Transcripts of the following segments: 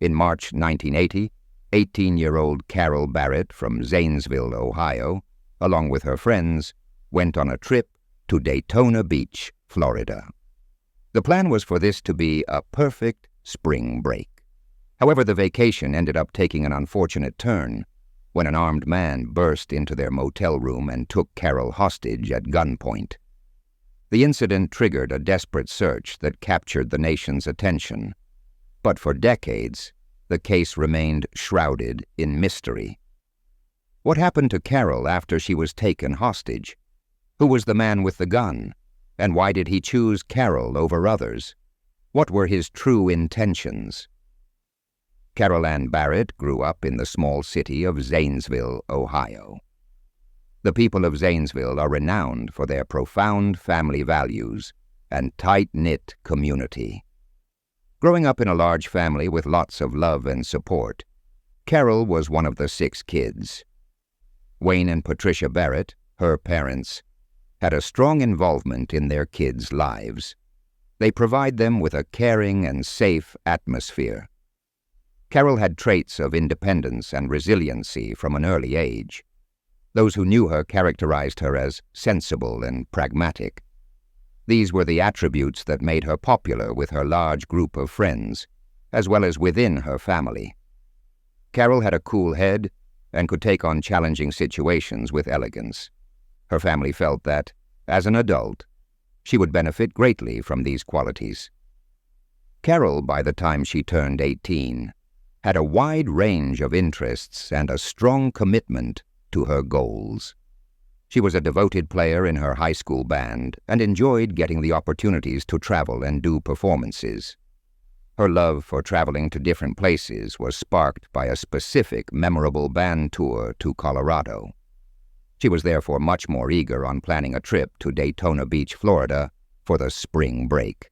In March 1980, 18-year-old Carol Barrett from Zanesville, Ohio, along with her friends, went on a trip to Daytona Beach, Florida. The plan was for this to be a perfect spring break. However, the vacation ended up taking an unfortunate turn when an armed man burst into their motel room and took Carol hostage at gunpoint. The incident triggered a desperate search that captured the nation's attention, but for decades, the case remained shrouded in mystery. What happened to Carol after she was taken hostage? Who was the man with the gun, and why did he choose Carol over others? What were his true intentions? Carol Ann Barrett grew up in the small city of Zanesville, Ohio. The people of Zanesville are renowned for their profound family values and tight-knit community. Growing up in a large family with lots of love and support, Carol was one of the 6 kids. Wayne and Patricia Barrett, her parents, had a strong involvement in their kids' lives. They provide them with a caring and safe atmosphere. Carol had traits of independence and resiliency from an early age. Those who knew her characterized her as sensible and pragmatic. These were the attributes that made her popular with her large group of friends, as well as within her family. Carol had a cool head and could take on challenging situations with elegance. Her family felt that, as an adult, she would benefit greatly from these qualities. Carol, by the time she turned 18, had a wide range of interests and a strong commitment to her goals. She was a devoted player in her high school band and enjoyed getting the opportunities to travel and do performances. Her love for traveling to different places was sparked by a specific memorable band tour to Colorado. She was therefore much more eager on planning a trip to Daytona Beach, Florida, for the spring break.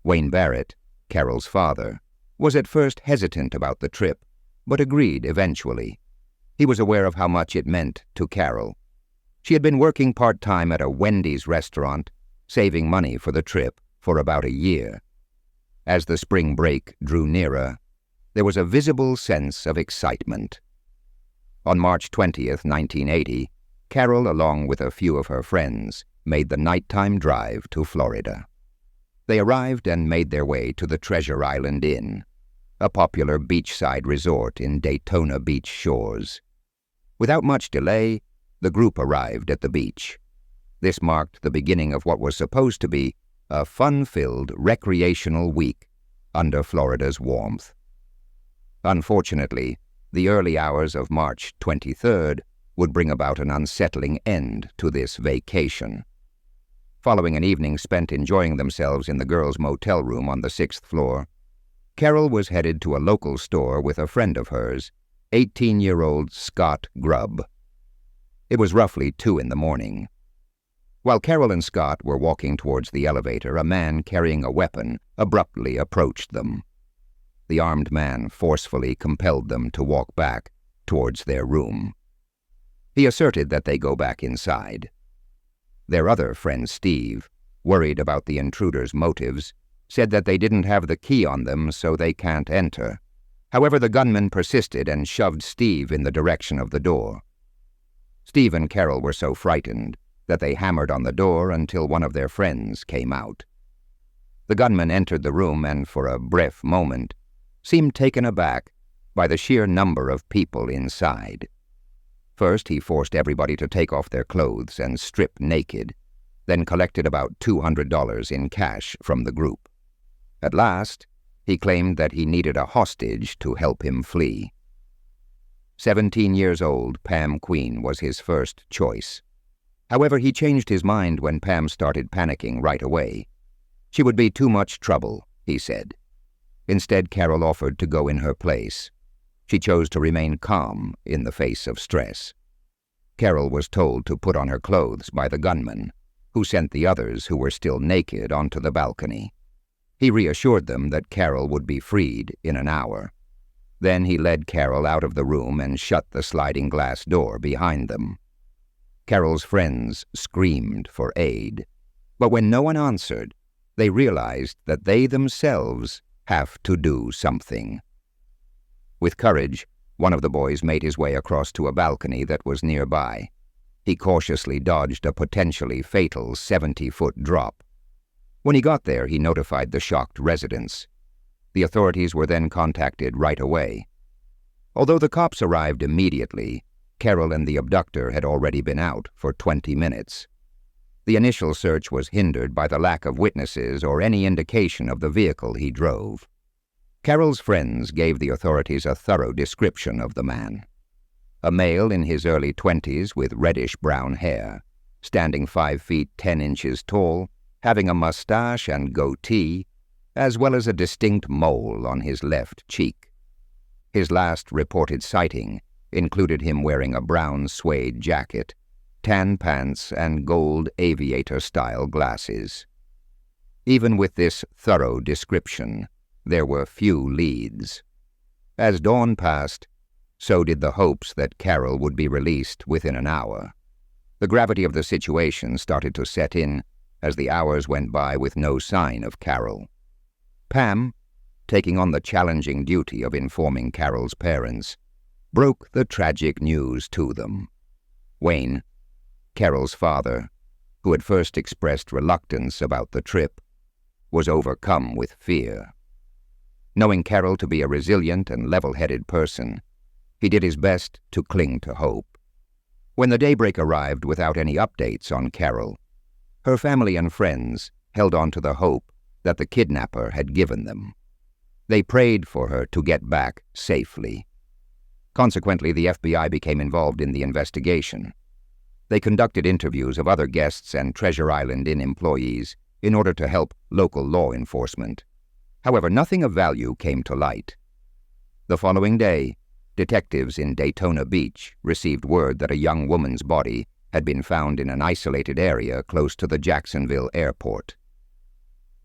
Wayne Barrett, Carol's father, was at first hesitant about the trip, but agreed eventually. He was aware of how much it meant to Carol. She had been working part-time at a Wendy's restaurant, saving money for the trip for about a year. As the spring break drew nearer, there was a visible sense of excitement. On March 20th, 1980, Carol, along with a few of her friends, made the nighttime drive to Florida. They arrived and made their way to the Treasure Island Inn, a popular beachside resort in Daytona Beach shores. Without much delay, the group arrived at the beach. This marked the beginning of what was supposed to be a fun-filled recreational week under Florida's warmth. Unfortunately, the early hours of March 23rd would bring about an unsettling end to this vacation. Following an evening spent enjoying themselves in the girls' motel room on the 6th floor, Carol was headed to a local store with a friend of hers, 18-year-old Scott Grubb. It was roughly 2 in the morning. While Carol and Scott were walking towards the elevator, a man carrying a weapon abruptly approached them. The armed man forcefully compelled them to walk back towards their room. He asserted that they go back inside. Their other friend, Steve, worried about the intruder's motives, said that they didn't have the key on them, so they can't enter. However, the gunman persisted and shoved Steve in the direction of the door. Steve and Carol were so frightened that they hammered on the door until one of their friends came out. The gunman entered the room and, for a brief moment, seemed taken aback by the sheer number of people inside. First, he forced everybody to take off their clothes and strip naked, then collected about $200 in cash from the group. At last, he claimed that he needed a hostage to help him flee. 17 years old, Pam Queen was his first choice. However, he changed his mind when Pam started panicking right away. She would be too much trouble, he said. Instead, Carol offered to go in her place. She chose to remain calm in the face of stress. Carol was told to put on her clothes by the gunman, who sent the others who were still naked onto the balcony. He reassured them that Carol would be freed in an hour. Then he led Carol out of the room and shut the sliding glass door behind them. Carol's friends screamed for aid, but when no one answered, they realized that they themselves have to do something. With courage, one of the boys made his way across to a balcony that was nearby. He cautiously dodged a potentially fatal 70-foot drop. When he got there, he notified the shocked residents. The authorities were then contacted right away. Although the cops arrived immediately, Carroll and the abductor had already been out for 20 minutes. The initial search was hindered by the lack of witnesses or any indication of the vehicle he drove. Carroll's friends gave the authorities a thorough description of the man. A male in his early 20s with reddish-brown hair, standing 5 feet 10 inches tall, having a mustache and goatee, as well as a distinct mole on his left cheek. His last reported sighting included him wearing a brown suede jacket, tan pants, and gold aviator-style glasses. Even with this thorough description, there were few leads. As dawn passed, so did the hopes that Carroll would be released within an hour. The gravity of the situation started to set in as the hours went by with no sign of Carroll. Pam, taking on the challenging duty of informing Carroll's parents, broke the tragic news to them. Wayne, Carroll's father, who had first expressed reluctance about the trip, was overcome with fear. Knowing Carroll to be a resilient and level-headed person, he did his best to cling to hope. When the daybreak arrived without any updates on Carroll, her family and friends held on to the hope that the kidnapper had given them. They prayed for her to get back safely. Consequently, the FBI became involved in the investigation. They conducted interviews of other guests and Treasure Island Inn employees in order to help local law enforcement. However, nothing of value came to light. The following day, detectives in Daytona Beach received word that a young woman's body had been found in an isolated area close to the Jacksonville airport.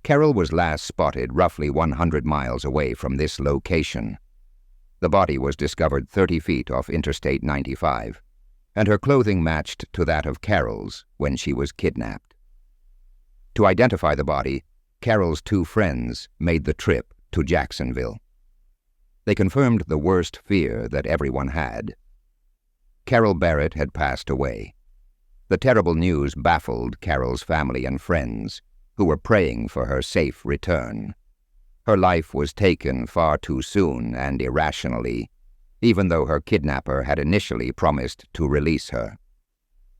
Carroll was last spotted roughly 100 miles away from this location. The body was discovered 30 feet off Interstate 95, and her clothing matched to that of Carroll's when she was kidnapped. To identify the body, Carroll's 2 friends made the trip to Jacksonville. They confirmed the worst fear that everyone had. Carroll Barrett had passed away. The terrible news baffled Carroll's family and friends, who were praying for her safe return. Her life was taken far too soon and irrationally, even though her kidnapper had initially promised to release her.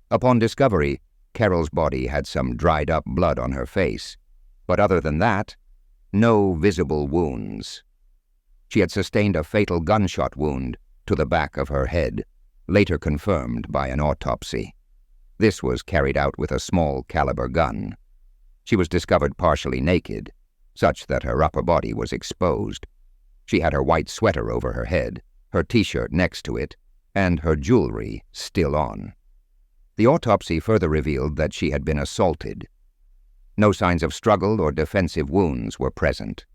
Upon discovery, Carroll's body had some dried-up blood on her face, but other than that, no visible wounds. She had sustained a fatal gunshot wound to the back of her head, later confirmed by an autopsy. This was carried out with a small-caliber gun. She was discovered partially naked, such that her upper body was exposed. She had her white sweater over her head, her T-shirt next to it, and her jewelry still on. The autopsy further revealed that she had been assaulted. No signs of struggle or defensive wounds were present.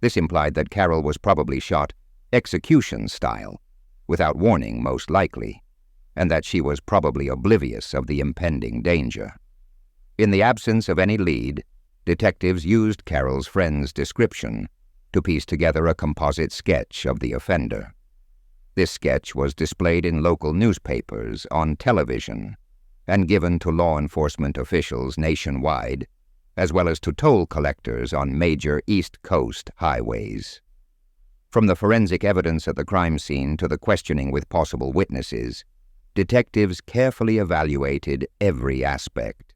This implied that Carroll was probably shot execution style, without warning most likely, and that she was probably oblivious of the impending danger. In the absence of any lead, detectives used Carroll's friend's description to piece together a composite sketch of the offender. This sketch was displayed in local newspapers, on television, and given to law enforcement officials nationwide, as well as to toll collectors on major East Coast highways. From the forensic evidence at the crime scene to the questioning with possible witnesses, detectives carefully evaluated every aspect.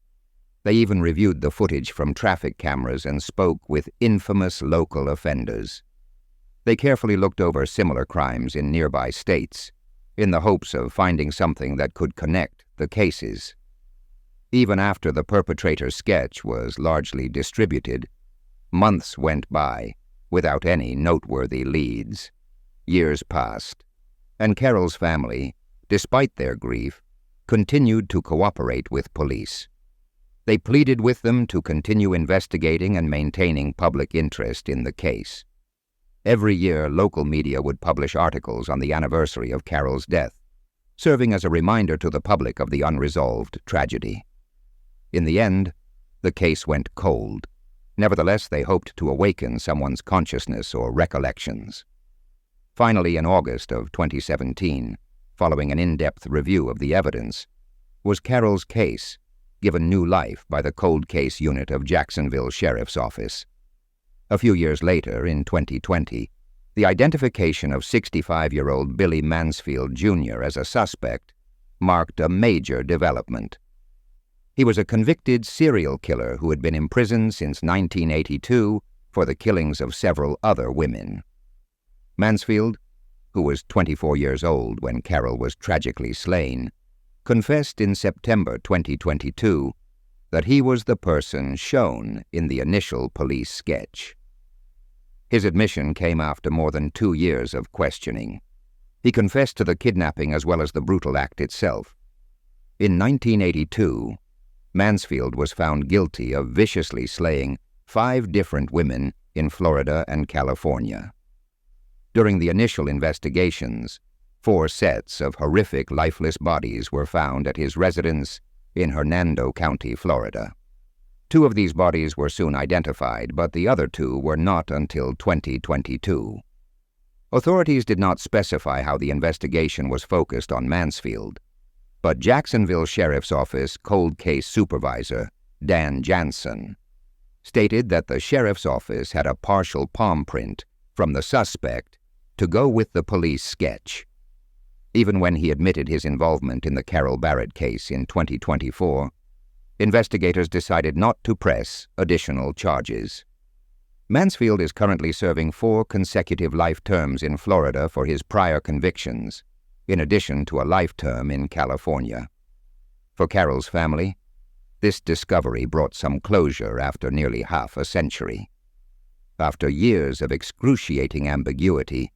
They even reviewed the footage from traffic cameras and spoke with infamous local offenders. They carefully looked over similar crimes in nearby states, in the hopes of finding something that could connect the cases. Even after the perpetrator's sketch was largely distributed, months went by without any noteworthy leads. Years passed, and Carroll's family, despite their grief, continued to cooperate with police. They pleaded with them to continue investigating and maintaining public interest in the case. Every year, local media would publish articles on the anniversary of Carroll's death, serving as a reminder to the public of the unresolved tragedy. In the end, the case went cold. Nevertheless, they hoped to awaken someone's consciousness or recollections. Finally, in August of 2017, following an in-depth review of the evidence, was Carol's case given new life by the Cold Case Unit of Jacksonville Sheriff's Office. A few years later, in 2020, the identification of 65-year-old Billy Mansfield, Jr. as a suspect marked a major development. He was a convicted serial killer who had been imprisoned since 1982 for the killings of several other women. Mansfield, who was 24 years old when Carol was tragically slain, confessed in September 2022 that he was the person shown in the initial police sketch. His admission came after more than 2 years of questioning. He confessed to the kidnapping as well as the brutal act itself. In 1982, Mansfield was found guilty of viciously slaying 5 different women in Florida and California. During the initial investigations, 4 sets of horrific lifeless bodies were found at his residence in Hernando County, Florida. 2 of these bodies were soon identified, but the other 2 were not until 2022. Authorities did not specify how the investigation was focused on Mansfield, but Jacksonville Sheriff's Office Cold Case Supervisor Dan Jansen stated that the Sheriff's Office had a partial palm print from the suspect to go with the police sketch. Even when he admitted his involvement in the Carol Barrett case in 2024, investigators decided not to press additional charges. Mansfield is currently serving 4 consecutive life terms in Florida for his prior convictions, in addition to a life term in California. For Carol's family, this discovery brought some closure after nearly half a century. After years of excruciating ambiguity,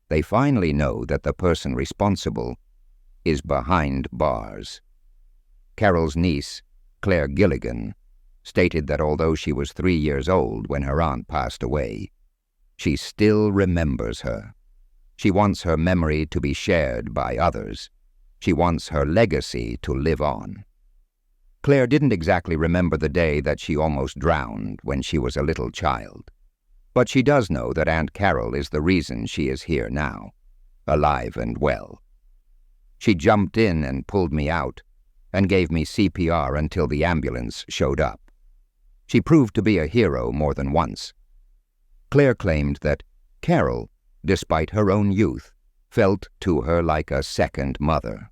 they finally know that the person responsible is behind bars. Carol's niece, Claire Gilligan, stated that although she was 3 years old when her aunt passed away, she still remembers her. She wants her memory to be shared by others. She wants her legacy to live on. Claire didn't exactly remember the day that she almost drowned when she was a little child, but she does know that Aunt Carol is the reason she is here now, alive and well. She jumped in and pulled me out and gave me CPR until the ambulance showed up. She proved to be a hero more than once. Claire claimed that Carol, despite her own youth, felt to her like a second mother.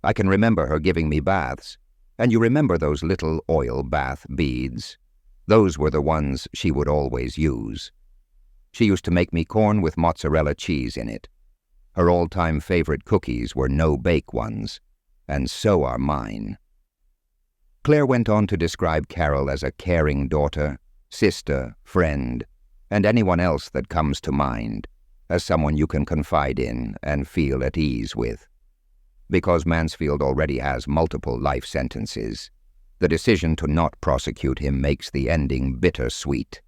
I can remember her giving me baths, and you remember those little oil bath beads? Those were the ones she would always use. She used to make me corn with mozzarella cheese in it. Her all-time favorite cookies were no-bake ones, and so are mine. Claire went on to describe Carol as a caring daughter, sister, friend, and anyone else that comes to mind, as someone you can confide in and feel at ease with. Because Mansfield already has multiple life sentences, the decision to not prosecute him makes the ending bittersweet.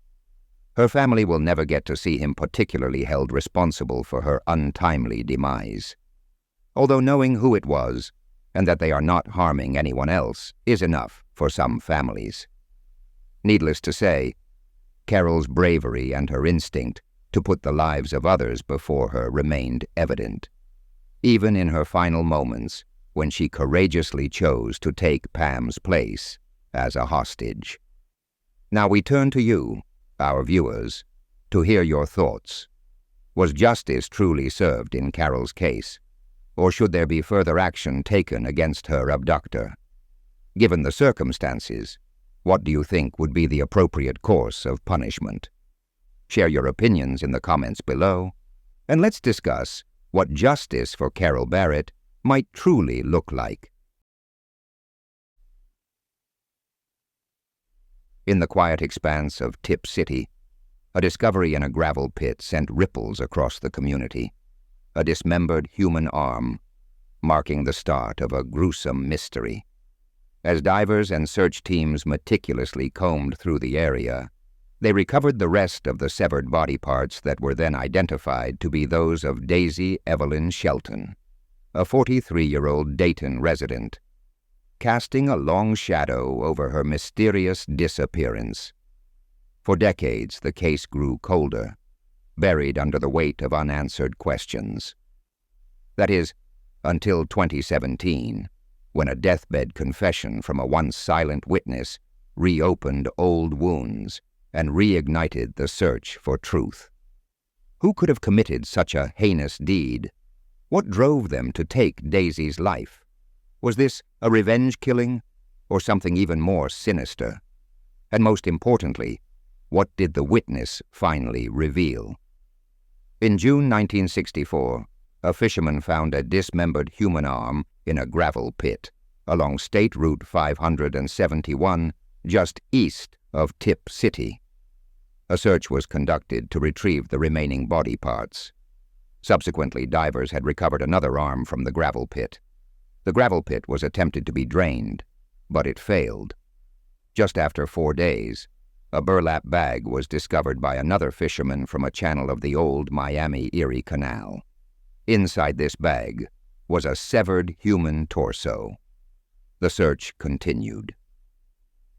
Her family will never get to see him particularly held responsible for her untimely demise. Although knowing who it was, and that they are not harming anyone else, is enough for some families. Needless to say, Carol's bravery and her instinct to put the lives of others before her remained evident, even in her final moments when she courageously chose to take Pam's place as a hostage. Now we turn to you, our viewers, to hear your thoughts. Was justice truly served in Carol's case, or should there be further action taken against her abductor? Given the circumstances, what do you think would be the appropriate course of punishment? Share your opinions in the comments below, and let's discuss what justice for Carol Barrett might truly look like. In the quiet expanse of Tip City, a discovery in a gravel pit sent ripples across the community. A dismembered human arm, marking the start of a gruesome mystery. As divers and search teams meticulously combed through the area, they recovered the rest of the severed body parts that were then identified to be those of Daisy Evelyn Shelton, a 43-year-old Dayton resident, casting a long shadow over her mysterious disappearance. For decades, the case grew colder, buried under the weight of unanswered questions. That is, until 2017, when a deathbed confession from a once silent witness reopened old wounds and reignited the search for truth. Who could have committed such a heinous deed? What drove them to take Daisy's life? Was this a revenge killing, or something even more sinister? And most importantly, what did the witness finally reveal? In June 1964, a fisherman found a dismembered human arm in a gravel pit along State Route 571, just east of Tip City. A search was conducted to retrieve the remaining body parts. Subsequently, divers had recovered another arm from the gravel pit. The gravel pit was attempted to be drained, but it failed. Just after 4 days, a burlap bag was discovered by another fisherman from a channel of the old Miami-Erie Canal. Inside this bag was a severed human torso. The search continued.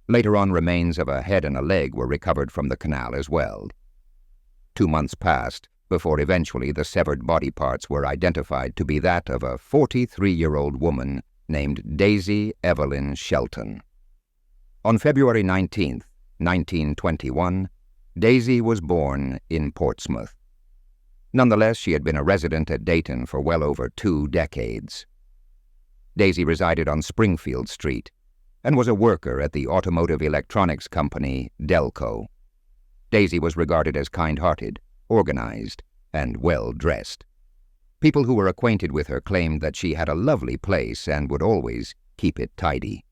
Later on, remains of a head and a leg were recovered from the canal as well. 2 months passed before eventually the severed body parts were identified to be that of a 43-year-old woman named Daisy Evelyn Shelton. On February 19, 1921, Daisy was born in Portsmouth. Nonetheless, she had been a resident at Dayton for well over 2 decades. Daisy resided on Springfield Street and was a worker at the automotive electronics company Delco. Daisy was regarded as kind-hearted, organized, and well-dressed. People who were acquainted with her claimed that she had a lovely place and would always keep it tidy.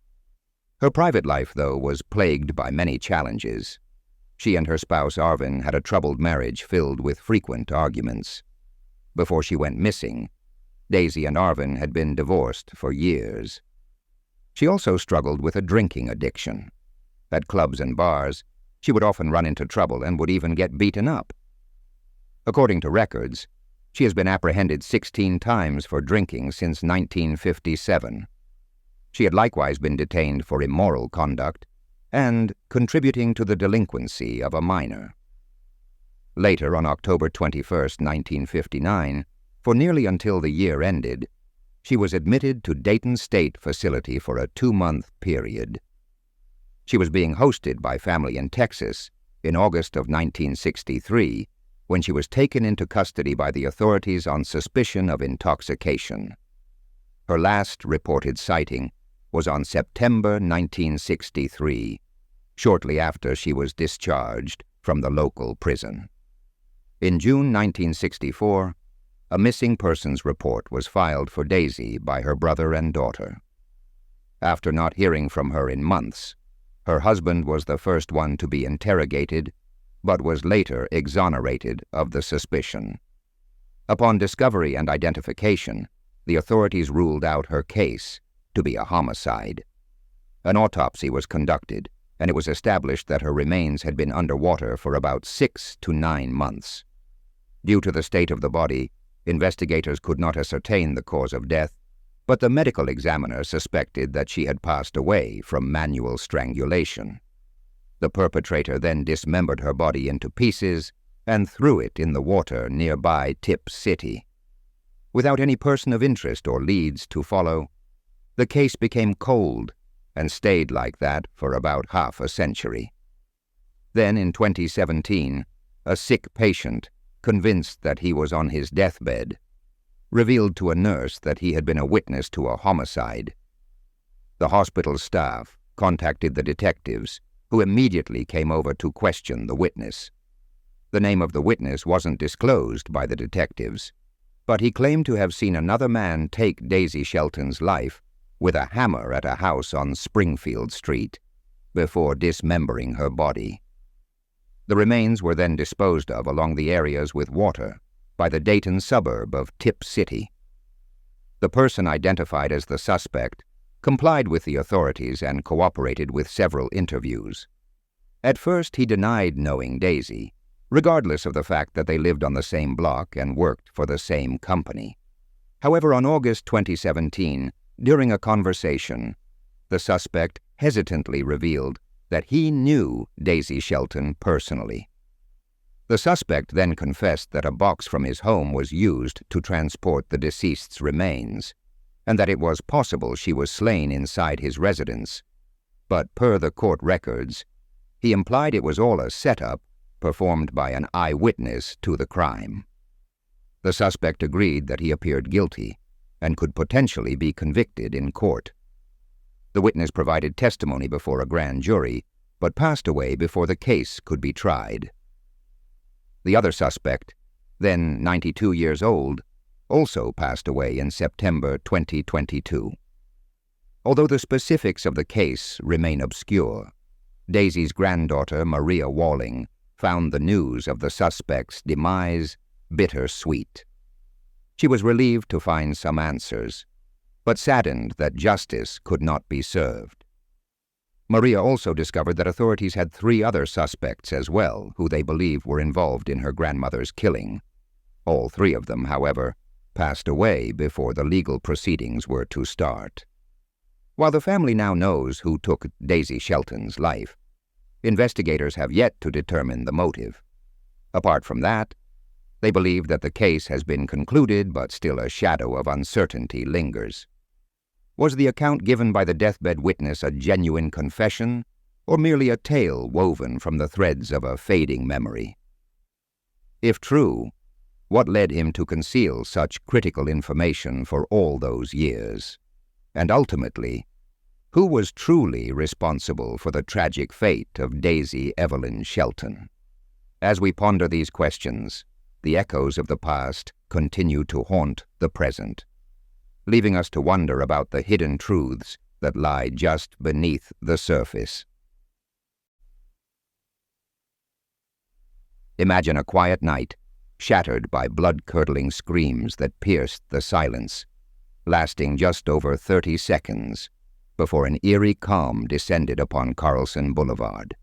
Her private life, though, was plagued by many challenges. She and her spouse Arvin had a troubled marriage filled with frequent arguments. Before she went missing, Daisy and Arvin had been divorced for years. She also struggled with a drinking addiction. At clubs and bars, she would often run into trouble and would even get beaten up. According to records, she has been apprehended 16 times for drinking since 1957. She had likewise been detained for immoral conduct and contributing to the delinquency of a minor. Later, on October 21, 1959, for nearly until the year ended, she was admitted to Dayton State Facility for a 2-month period. She was being hosted by family in Texas in August of 1963 when she was taken into custody by the authorities on suspicion of intoxication. Her last reported sighting was on September 1963, shortly after she was discharged from the local prison. In June 1964, a missing persons report was filed for Daisy by her brother and daughter. After not hearing from her in months, her husband was the first one to be interrogated, but was later exonerated of the suspicion. Upon discovery and identification, the authorities ruled out her case to be a homicide. An autopsy was conducted, and it was established that her remains had been underwater for about 6 to 9 months. Due to the state of the body, investigators could not ascertain the cause of death, but the medical examiner suspected that she had passed away from manual strangulation. The perpetrator then dismembered her body into pieces and threw it in the water nearby Tip City. Without any person of interest or leads to follow, the case became cold and stayed like that for about half a century. Then, in 2017, a sick patient, convinced that he was on his deathbed, revealed to a nurse that he had been a witness to a homicide. The hospital staff contacted the detectives, who immediately came over to question the witness. The name of the witness wasn't disclosed by the detectives, but he claimed to have seen another man take Daisy Shelton's life with a hammer at a house on Springfield Street before dismembering her body. The remains were then disposed of along the areas with water by the Dayton suburb of Tip City. The person identified as the suspect complied with the authorities and cooperated with several interviews. At first, he denied knowing Daisy, regardless of the fact that they lived on the same block and worked for the same company. However, on August 2017, during a conversation, the suspect hesitantly revealed that he knew Daisy Shelton personally. The suspect then confessed that a box from his home was used to transport the deceased's remains, and that it was possible she was slain inside his residence. But per the court records, he implied it was all a setup performed by an eyewitness to the crime. The suspect agreed that he appeared guilty and could potentially be convicted in court. The witness provided testimony before a grand jury, but passed away before the case could be tried. The other suspect, then 92 years old, also passed away in September 2022. Although the specifics of the case remain obscure, Daisy's granddaughter, Maria Walling, found the news of the suspect's demise bittersweet. She was relieved to find some answers, but saddened that justice could not be served. Maria also discovered that authorities had 3 other suspects as well, who they believed were involved in her grandmother's killing. All 3 of them, however, passed away before the legal proceedings were to start. While the family now knows who took Daisy Shelton's life, investigators have yet to determine the motive. Apart from that, they believe that the case has been concluded, but still a shadow of uncertainty lingers. Was the account given by the deathbed witness a genuine confession, or merely a tale woven from the threads of a fading memory? If true, what led him to conceal such critical information for all those years? And ultimately, who was truly responsible for the tragic fate of Daisy Evelyn Shelton? As we ponder these questions, the echoes of the past continue to haunt the present, leaving us to wonder about the hidden truths that lie just beneath the surface. Imagine a quiet night, shattered by blood-curdling screams that pierced the silence, lasting just over 30 seconds before an eerie calm descended upon Carlson Boulevard.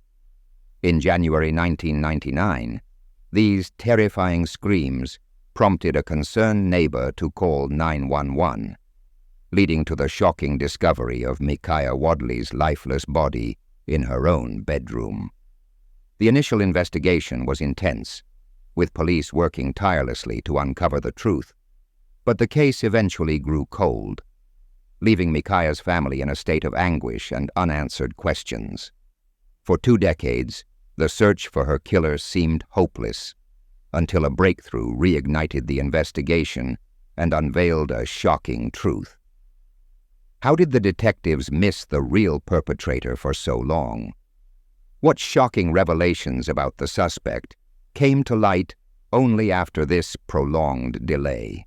In January 1999, these terrifying screams prompted a concerned neighbor to call 911, leading to the shocking discovery of Meekiah Wadley's lifeless body in her own bedroom. The initial investigation was intense, with police working tirelessly to uncover the truth, but the case eventually grew cold, leaving Meekayah's family in a state of anguish and unanswered questions. For 2 decades, the search for her killer seemed hopeless, until a breakthrough reignited the investigation and unveiled a shocking truth. How did the detectives miss the real perpetrator for so long? What shocking revelations about the suspect came to light only after this prolonged delay?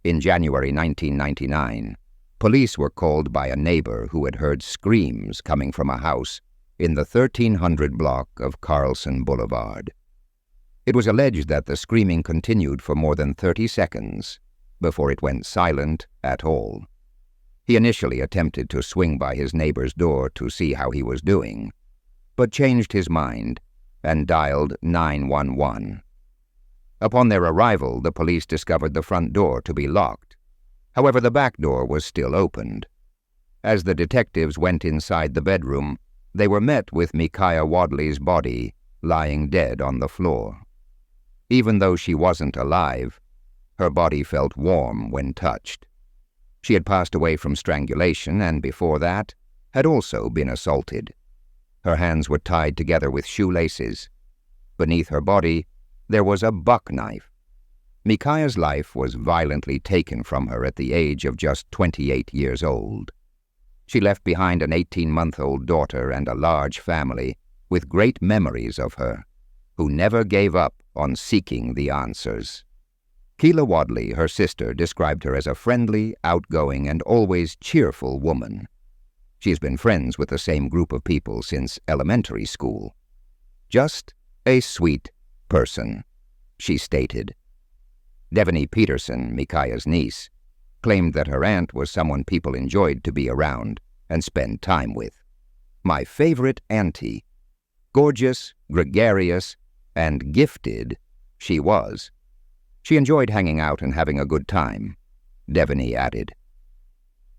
In January 1999, police were called by a neighbor who had heard screams coming from a house in the 1300 block of Carlson Boulevard. It was alleged that the screaming continued for more than 30 seconds before it went silent at all. He initially attempted to swing by his neighbor's door to see how he was doing, but changed his mind and dialed 911. Upon their arrival, the police discovered the front door to be locked. However, the back door was still opened. As the detectives went inside the bedroom, they were met with Meekiah Wadley's body lying dead on the floor. Even though she wasn't alive, her body felt warm when touched. She had passed away from strangulation and, before that, had also been assaulted. Her hands were tied together with shoelaces. Beneath her body, there was a buck knife. Meekayah's life was violently taken from her at the age of just 28 years old. She left behind an 18-month-old daughter and a large family with great memories of her, who never gave up on seeking the answers. Keila Wadley, her sister, described her as a friendly, outgoing, and always cheerful woman. She has been friends with the same group of people since elementary school. Just a sweet person, she stated. Devaney Peterson, Meekayah's niece, claimed that her aunt was someone people enjoyed to be around and spend time with. My favorite auntie. Gorgeous, gregarious, and gifted she was. She enjoyed hanging out and having a good time, Devaney added.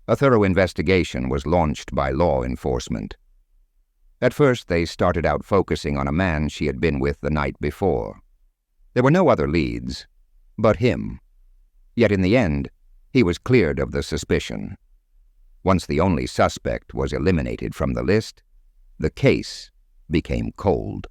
A thorough investigation was launched by law enforcement. At first, they started out focusing on a man she had been with the night before. There were no other leads, but him. Yet in the end, he was cleared of the suspicion. Once the only suspect was eliminated from the list, the case became cold.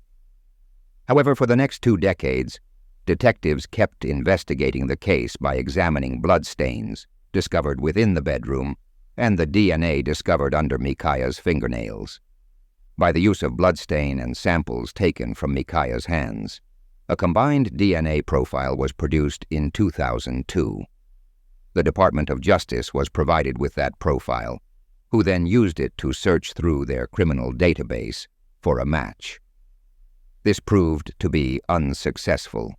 However, for the next 2 decades, detectives kept investigating the case by examining bloodstains discovered within the bedroom and the DNA discovered under Meekiah's fingernails. By the use of bloodstain and samples taken from Meekiah's hands, a combined DNA profile was produced in 2002. The Department of Justice was provided with that profile, who then used it to search through their criminal database for a match. This proved to be unsuccessful.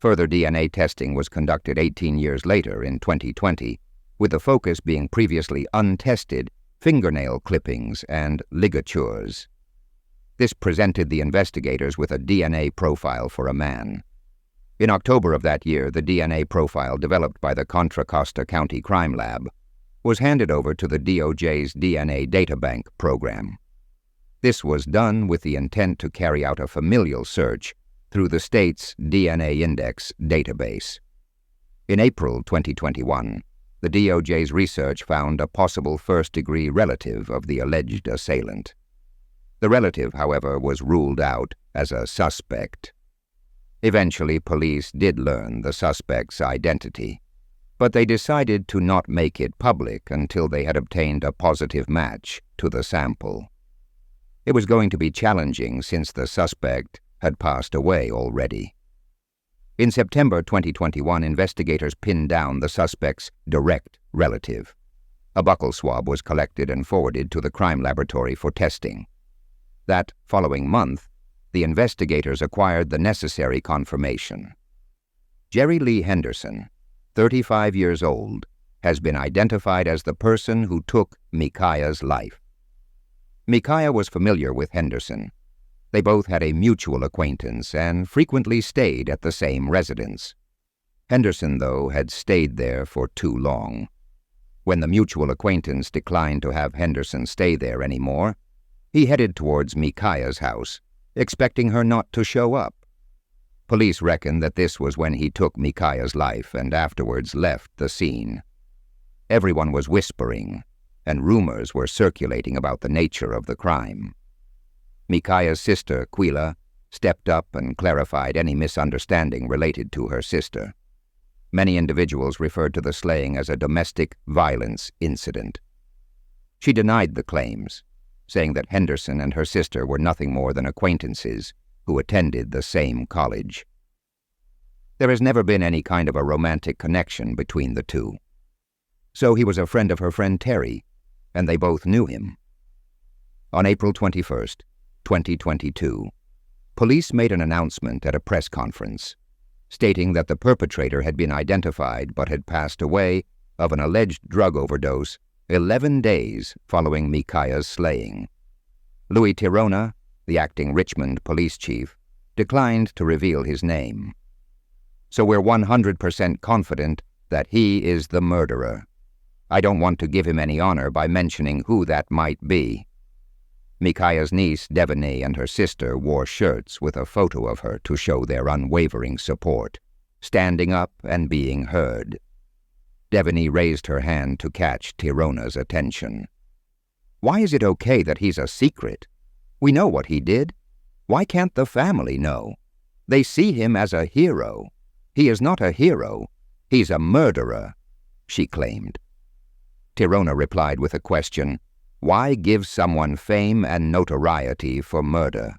Further DNA testing was conducted 18 years later in 2020, with the focus being previously untested fingernail clippings and ligatures. This presented the investigators with a DNA profile for a man. In October of that year, the DNA profile developed by the Contra Costa County Crime Lab was handed over to the DOJ's DNA Databank program. This was done with the intent to carry out a familial search through the state's DNA Index database. In April 2021, the DOJ's research found a possible first-degree relative of the alleged assailant. The relative, however, was ruled out as a suspect. Eventually, police did learn the suspect's identity, but they decided to not make it public until they had obtained a positive match to the sample. It was going to be challenging since the suspect had passed away already. In September 2021, investigators pinned down the suspect's direct relative. A buccal swab was collected and forwarded to the crime laboratory for testing. That following month, the investigators acquired the necessary confirmation. Jerry Lee Henderson, 35 years old, has been identified as the person who took Meekiah's life. Meekiah was familiar with Henderson. They both had a mutual acquaintance and frequently stayed at the same residence. Henderson, though, had stayed there for too long. When the mutual acquaintance declined to have Henderson stay there anymore, he headed towards Meekiah's house, expecting her not to show up. Police reckon that this was when he took Meekiah's life and afterwards left the scene. Everyone was whispering, and rumors were circulating about the nature of the crime. Meekiah's sister, Quila, stepped up and clarified any misunderstanding related to her sister. Many individuals referred to the slaying as a domestic violence incident. She denied the claims, saying that Henderson and her sister were nothing more than acquaintances who attended the same college. There has never been any kind of a romantic connection between the two. So he was a friend of her friend Terry, and they both knew him. On April 21st, 2022, police made an announcement at a press conference, stating that the perpetrator had been identified but had passed away of an alleged drug overdose 11 days following Meekiah's slaying. Louis Tirona, the acting Richmond police chief, declined to reveal his name. So we're 100% confident that he is the murderer. I don't want to give him any honor by mentioning who that might be. Meekiah's niece, Devaney, and her sister wore shirts with a photo of her to show their unwavering support, standing up and being heard. Devaney raised her hand to catch Tirona's attention. Why is it okay that he's a secret? We know what he did. Why can't the family know? They see him as a hero. He is not a hero. He's a murderer, she claimed. Tirona replied with a question. Why give someone fame and notoriety for murder?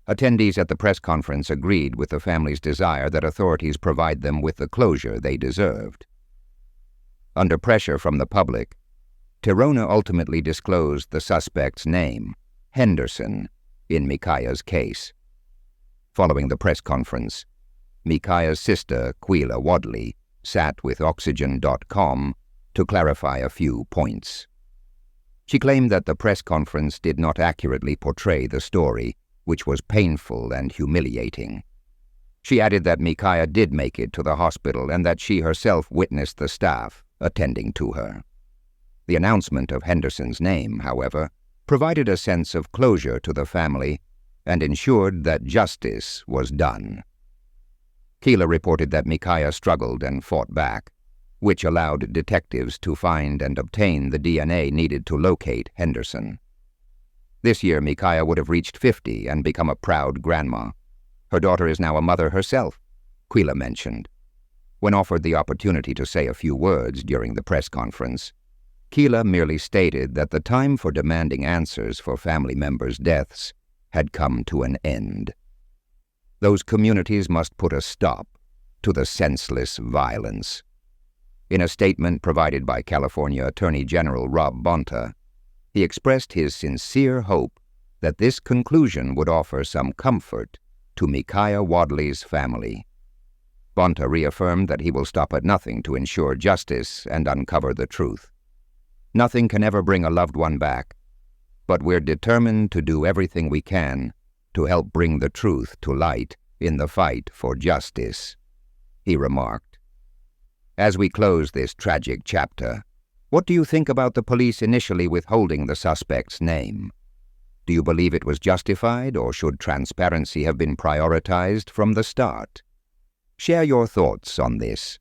Attendees at the press conference agreed with the family's desire that authorities provide them with the closure they deserved. Under pressure from the public, Tirona ultimately disclosed the suspect's name, Henderson, in Meekiah's case. Following the press conference, Meekiah's sister, Meekiah Wadley, sat with Oxygen.com to clarify a few points. She claimed that the press conference did not accurately portray the story, which was painful and humiliating. She added that Meekiah did make it to the hospital and that she herself witnessed the staff attending to her. The announcement of Henderson's name, however, provided a sense of closure to the family and ensured that justice was done. Keeler reported that Meekiah struggled and fought back, which allowed detectives to find and obtain the DNA needed to locate Henderson. This year, Meekiah would have reached 50 and become a proud grandma. Her daughter is now a mother herself, Keeler mentioned. When offered the opportunity to say a few words during the press conference, Keeler merely stated that the time for demanding answers for family members' deaths had come to an end. Those communities must put a stop to the senseless violence. In a statement provided by California Attorney General Rob Bonta, he expressed his sincere hope that this conclusion would offer some comfort to Meekiah Wadley's family. Bonta reaffirmed that he will stop at nothing to ensure justice and uncover the truth. Nothing can ever bring a loved one back, but we're determined to do everything we can to help bring the truth to light in the fight for justice, he remarked. As we close this tragic chapter, what do you think about the police initially withholding the suspect's name? Do you believe it was justified, or should transparency have been prioritized from the start? Share your thoughts on this.